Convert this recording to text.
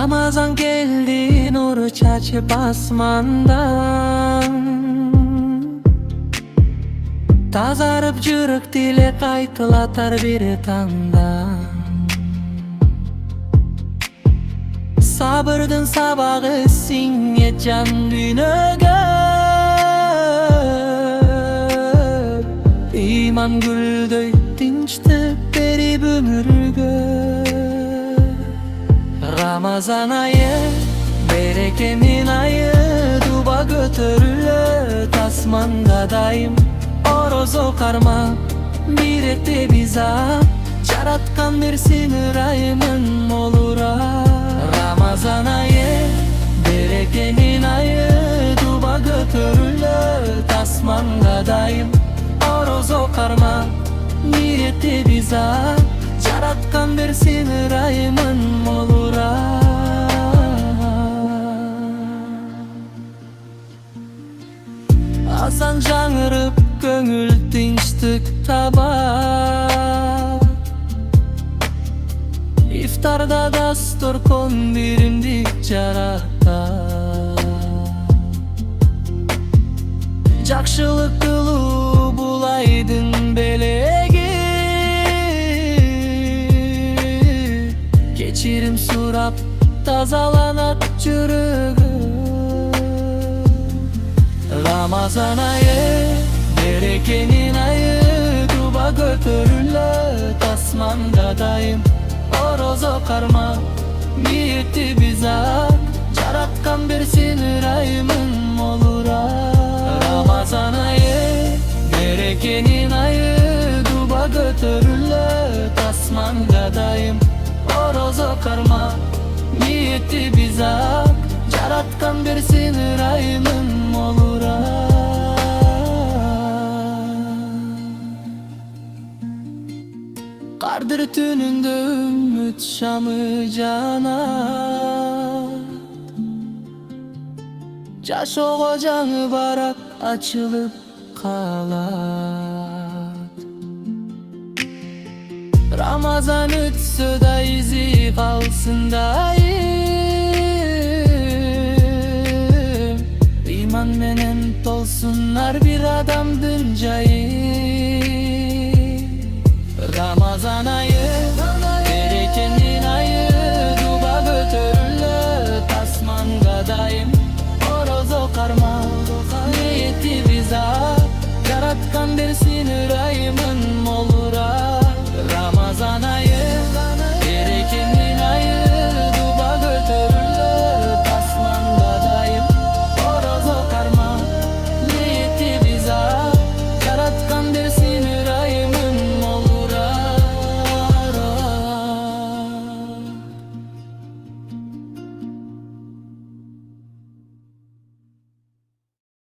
Ramazan geldi nuru çarçıp asmandan. Tazarıp jürek dilek aytılatar bir tandan. Sabırdın sabahı sinye can dünöge. İman güldöy tinçti berip ömürgö. Ramazan ayı berekemin ayı, duba götürülü tasmanda daim. Orozo karma bir ette biza, çaratkan versin ürayımın olura. Ramazan ayı berekemin ayı, duba götürülü tasmanda daim. Orozo karma bir ette biza, çaratkan versin ürayımın olura. Azan жаңырып көңіл тынчтык табар. İftarda dasturkon birimdik жаратар. Жакшылык кылуу бул айдын белеги. Кечирим сурап тазаланат жүрөгү. Ramazan ayı berekenin ayı, duba götürülü tasmanda daim. Orozo karma niyetti biza, çaratkan bersin ürayımın olura. Ramazan ayı berekenin ayı, duba götürülü tasmanda daim. Orozo karma niyetti biza, çaratkan bersin ürayımın olura. Kardır tününde ümit şamı canat. Jaş oğacanı barak açılıp kalat. Ramazan ötse da izi kalsın dayım. İman menen tolsunlar bir adamdın cayı. Ramazan ayı berekenin ayı, duba götürülü tasmanga daim. Orozo karma niyeti biza, yaratkan bersin ürayımın olura. Ramazan ayı